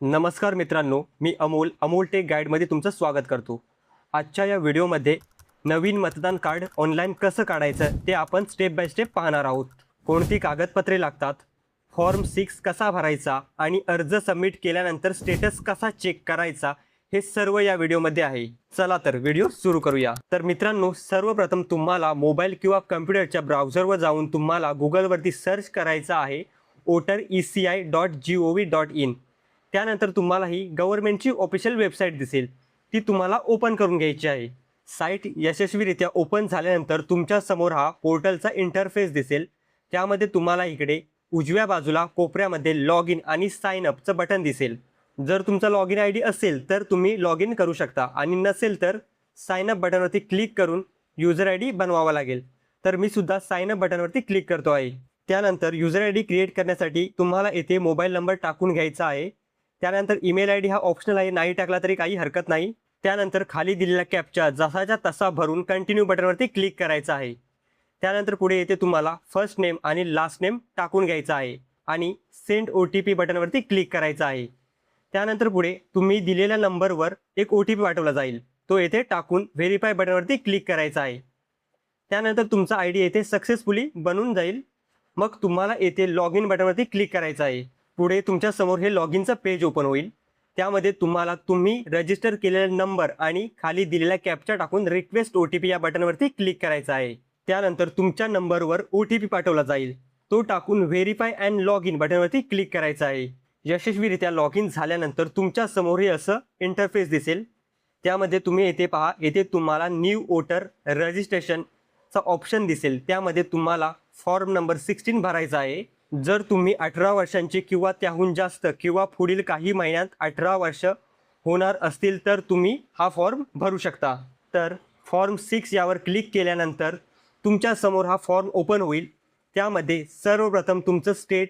नमस्कार मित्रांनो, मी अमोल टेक गाईडमध्ये तुमचं स्वागत करतो। आजच्या या व्हिडिओमध्ये नवीन मतदान कार्ड ऑनलाईन कसं काढायचं ते आपण स्टेप बाय स्टेप पाहणार आहोत। कोणती कागदपत्रे लागतात, फॉर्म 6 कसा भरायचा आणि अर्ज सबमिट केल्यानंतर स्टेटस कसा चेक करायचा हे सर्व या व्हिडिओमध्ये आहे। चला तर व्हिडिओ सुरू करूया। तर मित्रांनो, सर्वप्रथम तुम्हाला मोबाईल किंवा कम्प्युटरच्या ब्राउझरवर जाऊन तुम्हाला गुगलवरती सर्च करायचं आहे votereci.gov.in। त्यानंतर तुम्हाला ही गव्हर्नमेंटची ऑफिशियल वेबसाईट दिसेल, ती तुम्हाला ओपन करून घ्यायची आहे। साईट यशस्वीरित्या ओपन झाल्यानंतर तुमच्यासमोर हा पोर्टलचा इंटरफेस दिसेल। त्यामध्ये तुम्हाला इकडे उजव्या बाजूला कोपऱ्यामध्ये लॉग इन आणि साइन अपचं बटन दिसेल। जर तुमचा लॉग इन ID असेल तर तुम्ही लॉग इन करू शकता आणि नसेल तर साइन अप बटनवरती क्लिक करून यूजर ID बनवावा लागेल। तर मी सुद्धा साइन अप बटनवरती क्लिक करतो आहे। त्यानंतर यूजर ID क्रिएट करण्यासाठी तुम्हाला येथे मोबाईल नंबर टाकून घ्यायचा आहे। त्यानंतर ईमेल ID हा ऑप्शनल आहे, नाही टाकला तरी काही हरकत नाही। त्यानंतर खाली दिलेला कॅप्चा जसाच्या तसा भरून कंटिन्यू बटनवरती क्लिक करायचा आहे। त्यानंतर पुढे येथे तुम्हाला फर्स्ट नेम आणि लास्ट नेम टाकून घ्यायचा आहे आणि सेंड OTP बटनवरती क्लिक करायचा आहे। त्यानंतर पुढे तुम्ही दिलेल्या नंबरवर एक OTP पाठवला जाईल, तो येथे टाकून व्हेरीफाय बटनवरती क्लिक करायचा आहे। त्यानंतर तुमचा ID येथे सक्सेसफुली बनून जाईल। मग तुम्हाला येथे लॉग इन बटनवरती क्लिक करायचं आहे। पुढे तुमच्यासमोर हे लॉग इनचं पेज ओपन होईल। त्यामध्ये तुम्ही रजिस्टर केलेला नंबर आणि खाली दिलेला कॅप्चा टाकून रिक्वेस्ट OTP या बटनवरती क्लिक करायचा आहे। त्यानंतर तुमच्या नंबरवर OTP पाठवला जाईल, तो टाकून व्हेरीफाय अँड लॉग इन बटनवरती क्लिक करायचा आहे। यशस्वीरित्या लॉग इन झाल्यानंतर तुमच्यासमोर हे असं इंटरफेस दिसेल। त्यामध्ये तुम्ही येथे पहा, येथे तुम्हाला न्यू वोटर रजिस्ट्रेशनचा ऑप्शन दिसेल। त्यामध्ये तुम्हाला फॉर्म नंबर 16 भरायचा आहे। जर तुम्ही 18 वर्षांचे किंवा त्याहून जास्त किंवा पुढील काही महिन्यात 18 वर्ष होणार असतील तर तुम्ही हा फॉर्म भरू शकता। तर फॉर्म 6 यावर क्लिक केल्यानंतर तुमच्यासमोर हा फॉर्म ओपन होईल। त्यामध्ये सर्वप्रथम तुमचं स्टेट,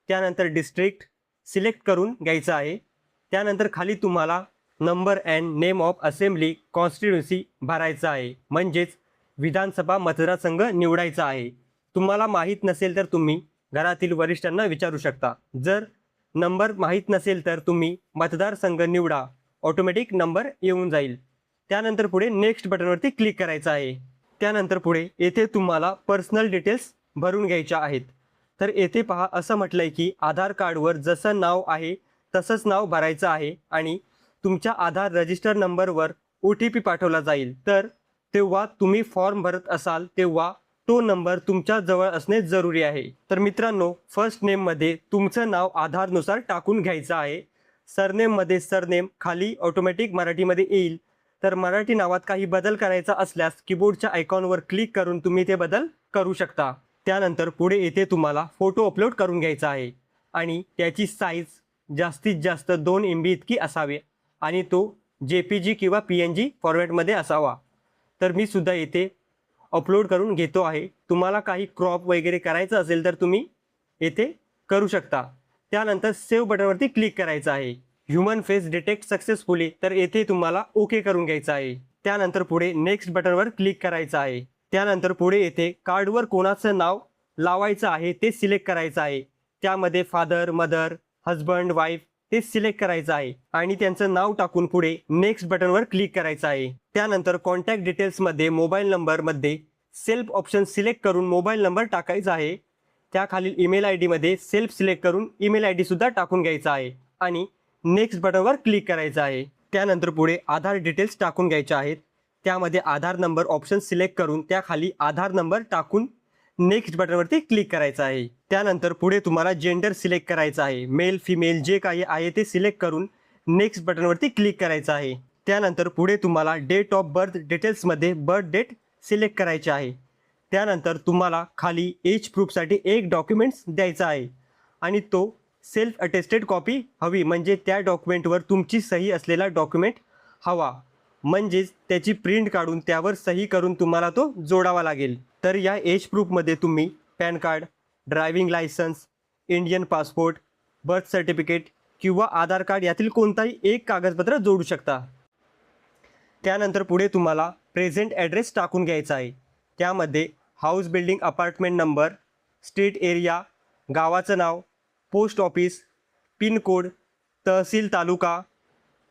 त्यानंतर डिस्ट्रिक्ट सिलेक्ट करून घ्यायचं आहे। त्यानंतर खाली तुम्हाला number and name of assembly constituency भरायचा आहे, म्हणजेच विधानसभा मतदारसंघ निवडायचा आहे। तुम्हाला माहीत नसेल तर तुम्ही घरातील वरिष्ठांना विचारू शकता। जर नंबर माहीत नसेल तर तुम्ही मतदारसंघ निवडा, ऑटोमॅटिक नंबर येऊन जाईल। त्यानंतर पुढे नेक्स्ट बटनवरती क्लिक करायचं आहे। त्यानंतर पुढे येथे तुम्हाला पर्सनल डिटेल्स भरून घ्यायच्या आहेत। तर येथे पहा, असं म्हटलं आहे की आधार कार्डवर जसं नाव आहे तसंच नाव भरायचं आहे आणि तुमच्या आधार रजिस्टर नंबरवर OTP पाठवला जाईल। तर तेव्हा तुम्ही फॉर्म भरत असाल तेव्हा तो नंबर तुमच्या जवळ असणे जरुरी आहे। तर मित्रांनो, फर्स्ट नेममध्ये तुमचं नाव आधारनुसार टाकून घ्यायचं आहे। सरनेममध्ये सरनेम खाली ऑटोमॅटिक मराठीमध्ये येईल। तर मराठी नावात काही बदल करायचा असल्यास कीबोर्डच्या आयकॉनवर क्लिक करून तुम्ही ते बदल करू शकता। त्यानंतर पुढे येथे तुम्हाला फोटो अपलोड करून घ्यायचा आहे आणि त्याची साईज जास्तीत जास्त 2 MB इतकी असावी आणि तो JPG किंवा PNG फॉर्मॅटमध्ये असावा। तर मी सुद्धा येथे अपलोड करून घेतो आहे। तुम्हाला काही क्रॉप वगैरे करायचं असेल तर तुम्ही येथे करू शकता। त्यानंतर सेव्ह बटनवरती क्लिक करायचं आहे। ह्युमन फेस डिटेक्ट सक्सेसफुली, तर येथे तुम्हाला ओके करून घ्यायचं आहे। त्यानंतर पुढे नेक्स्ट बटनवर क्लिक करायचं आहे। त्यानंतर पुढे येथे कार्डवर कोणाचं नाव लावायचं आहे ते सिलेक्ट करायचं आहे। त्यामध्ये फादर, मदर, हजबंड, वाईफ ते सिलेक्ट करायचं आहे आणि त्यांचं नाव टाकून पुढे नेक्स्ट बटनवर क्लिक करायचं आहे। त्यानंतर कॉन्टॅक्ट डिटेल्समध्ये मोबाईल नंबरमध्ये सेल्फ ऑप्शन सिलेक्ट करून मोबाईल नंबर टाकायचा आहे। त्याखालील ईमेल ID मध्ये सेल्फ सिलेक्ट करून ईमेल ID सुद्धा टाकून घ्यायचा आहे आणि नेक्स्ट बटनवर क्लिक करायचं आहे। त्यानंतर पुढे आधार डिटेल्स टाकून घ्यायचे आहेत। त्यामध्ये आधार नंबर ऑप्शन सिलेक्ट करून त्याखाली आधार नंबर टाकून नेक्स्ट बटनवरती क्लिक करायचं आहे। त्यानंतर पुढे तुम्हाला जेंडर सिलेक्ट करायचं आहे, मेल फिमेल जे काही आहे ते सिलेक्ट करून नेक्स्ट बटनवरती क्लिक करायचं आहे। त्यानंतर पुढे तुम्हाला डेट ऑफ बर्थ डिटेल्समध्ये बर्थ डेट सिलेक्ट करायचे आहे। त्यानंतर तुम्हाला खाली एज प्रूफसाठी एक डॉक्युमेंट्स द्यायचा आहे आणि तो सेल्फ अटेस्टेड कॉपी हवी, म्हणजे त्या डॉक्युमेंटवर तुमची सही असलेला डॉक्युमेंट हवा, म्हणजेच त्याची प्रिंट काढून त्यावर सही करून तुम्हाला तो जोडावा लागेल। तर या एज प्रूफमध्ये तुम्ही pan card, driving licence, Indian passport, birth certificate किंवा आधार कार्ड यातील कोणताही एक कागदपत्र जोडू शकता। त्यानंतर पुढे तुम्हाला प्रेझेंट ॲड्रेस टाकून घ्यायचा आहे। त्यामध्ये house building apartment number, street area, गावाचं नाव, पोस्ट ऑफिस, पिनकोड, तहसील तालुका,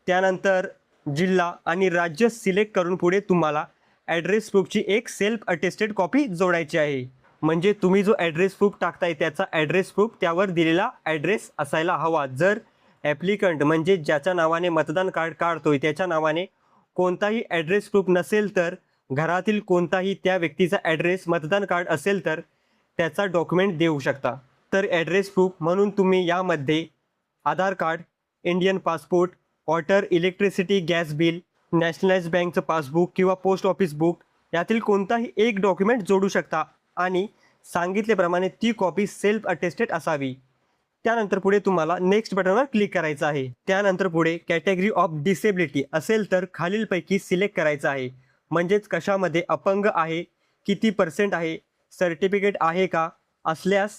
त्यानंतर जिल्हा आणि राज्य सिलेक्ट करून पुढे तुम्हाला ॲड्रेस प्रूफची एक सेल्फ अटेस्टेड कॉपी जोडायची आहे. म्हणजे तुम्ही जो ॲड्रेस प्रूफ टाकताय त्याचा ॲड्रेस प्रूफ त्यावर दिलेला ॲड्रेस असायला हवा. जर ॲप्लिकंट म्हणजे ज्याच्या नावाने मतदान कार्ड काढतोय त्याच्या नावाने कोणताही ॲड्रेस प्रूफ नसेल तर घरातील कोणताही त्या व्यक्तीचा ॲड्रेस मतदान कार्ड असेल तर त्याचा डॉक्युमेंट देऊ शकता. तर ॲड्रेस प्रूफ म्हणून तुम्ही यामध्ये Aadhaar card, Indian passport, water, electricity, gas bill, nationalise बँकचं पासबुक किंवा पोस्ट ऑफिस बुक यातील कोणताही एक डॉक्युमेंट जोडू शकता आणि सांगितल्याप्रमाणे ती कॉपी सेल्फ अटेस्टेड असावी. त्यानंतर पुढे तुम्हाला नेक्स्ट बटनवर क्लिक करायचं आहे. त्यानंतर पुढे कॅटेगरी ऑफ डिसेबिलिटी असेल तर खालीलपैकी सिलेक्ट करायचं आहे. म्हणजेच कशामध्ये अपंग आहे, किती % आहे, सर्टिफिकेट आहे का, असल्यास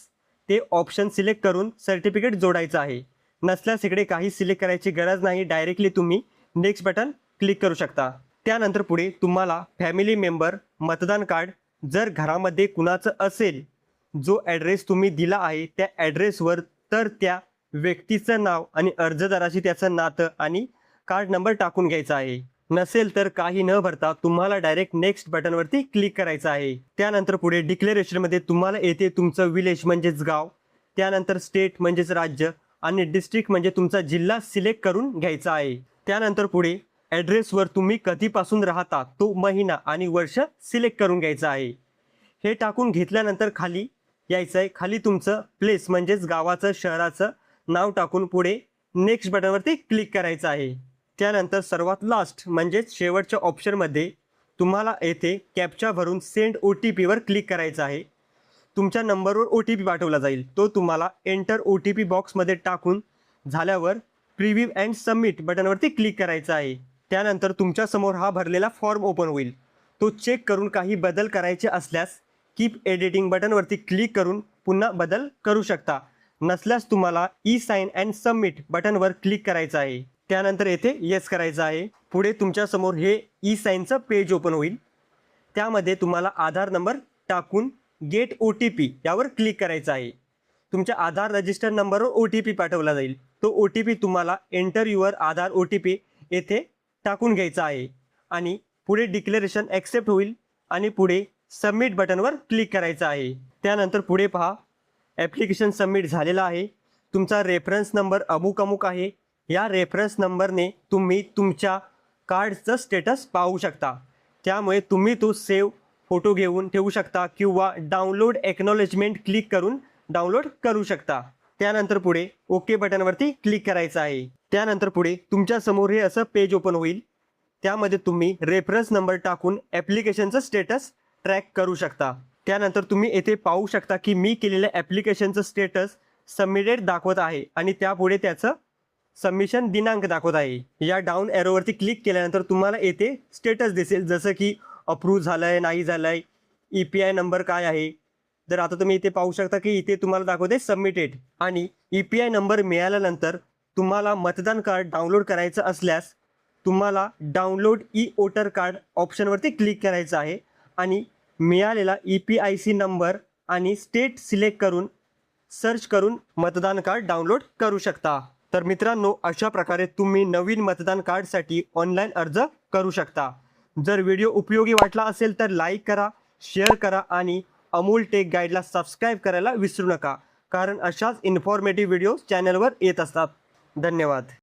ते ऑप्शन सिलेक्ट करून सर्टिफिकेट जोडायचं आहे. नसल्यास इकडे काही सिलेक्ट करायची गरज नाही, डायरेक्टली तुम्ही नेक्स्ट बटन क्लिक करू शकता. त्यानंतर पुढे तुम्हाला फॅमिली मेंबर मतदान कार्ड जर घरामध्ये कुणाचं असेल, जो ॲड्रेस तुम्ही दिला आहे त्या ॲड्रेसवर, तर त्या व्यक्तीचं नाव आणि अर्जदाराशी त्याचं नातं आणि कार्ड नंबर टाकून घ्यायचा आहे. नसेल तर काही न भरता तुम्हाला डायरेक्ट नेक्स्ट बटनवरती क्लिक करायचं आहे. त्यानंतर पुढे डिक्लेरेशनमध्ये तुम्हाला येथे तुमचं विलेज म्हणजेच गाव, त्यानंतर स्टेट म्हणजेच राज्य आणि डिस्ट्रिक्ट म्हणजे तुमचा जिल्हा सिलेक्ट करून घ्यायचा आहे. त्यानंतर पुढे ॲड्रेसवर तुम्ही कधीपासून राहता तो महिना आणि वर्ष सिलेक्ट करून घ्यायचं आहे. हे टाकून घेतल्यानंतर खाली यायचं आहे. खाली तुमचं प्लेस म्हणजेच गावाचं, शहराचं नाव टाकून पुढे नेक्स्ट बटनवरती क्लिक करायचं आहे. त्यानंतर सर्वात लास्ट म्हणजेच शेवटच्या ऑप्शनमध्ये तुम्हाला येथे कॅप्चा भरून सेंड OTPवर क्लिक करायचं आहे. तुमच्या नंबरवर OTP पाठवला जाईल. तो तुम्हाला एंटर OTP बॉक्समध्ये टाकून झाल्यावर प्रिव्ह्यू अँड सबमिट बटनवरती क्लिक करायचं आहे. त्यानंतर तुमच्यासमोर हा भरलेला फॉर्म ओपन होईल. तो चेक करून काही बदल करायचे असल्यास कीप एडिटिंग बटनवरती क्लिक करून पुन्हा बदल करू शकता. नसल्यास तुम्हाला साइन अँड सबमिट बटनवर क्लिक करायचं आहे. त्यानंतर येथे येस करायचं आहे. पुढे तुमच्यासमोर हे साइनचं पेज ओपन होईल. त्यामध्ये तुम्हाला आधार नंबर टाकून गेट OTP यावर क्लिक करायचं आहे. तुमच्या आधार रजिस्टर नंबरवर OTP पाठवला जाईल. तो OTP तुम्हाला एंटर युअर आधार OTP येथे टाकून घ्यायचा आहे आणि पुढे डिक्लेरेशन ॲक्सेप्ट होईल आणि पुढे सबमिट बटनवर क्लिक करायचं आहे. त्यानंतर पुढे पहा, ॲप्लिकेशन सबमिट झालेला आहे. तुमचा रेफरन्स नंबर अमुक अमुक आहे. या रेफरन्स नंबरने तुम्ही तुमच्या कार्डचं स्टेटस पाहू शकता. त्यामुळे तुम्ही तो सेव्ह फोटो घेऊन ठेवू शकता किंवा डाउनलोड एक्नॉलेजमेंट क्लिक करून डाउनलोड करू शकता. त्यानंतर पुढे ओके बटनवरती क्लिक करायचं आहे. त्यानंतर पुढे तुमच्यासमोर हे असं पेज ओपन होईल. त्यामध्ये तुम्ही रेफरन्स नंबर टाकून ॲप्लिकेशनचं स्टेटस ट्रॅक करू शकता. त्यानंतर तुम्ही येथे पाहू शकता की मी केलेल्या ॲप्लिकेशनचं स्टेटस सबमिटेड दाखवत आहे आणि त्यापुढे त्याचं सबमिशन दिनांक दाखवत आहे. या डाऊन एरोवरती क्लिक केल्यानंतर तुम्हाला येथे स्टेटस दिसेल, जसं की अप्रूव्ह झालं आहे, नाही झालं आहे, EPI नंबर काय आहे. तर आता तुम्ही इथे पाहू शकता की इथे तुम्हाला दाखवते सबमिटेड. आणि EPI नंबर मिळाल्यानंतर तुम्हाला मतदान कार्ड डाउनलोड करायचं असल्यास तुम्हाला डाउनलोड वोटर कार्ड ऑप्शनवरती क्लिक करायचं आहे आणि मिळालेला EPIC नंबर आणि स्टेट सिलेक्ट करून सर्च करून मतदान कार्ड डाउनलोड करू शकता. तर मित्रांनो, अशा प्रकारे तुम्ही नवीन मतदान कार्डसाठी ऑनलाईन अर्ज करू शकता. जर व्हिडिओ उपयोगी वाटला असेल तर लाईक करा, शेअर करा आणि अमूल टेक गाईडला सबस्क्राईब करायला विसरू नका, कारण अशाच इन्फॉर्मेटिव्ह व्हिडिओज चॅनलवर येत असतात. धन्यवाद.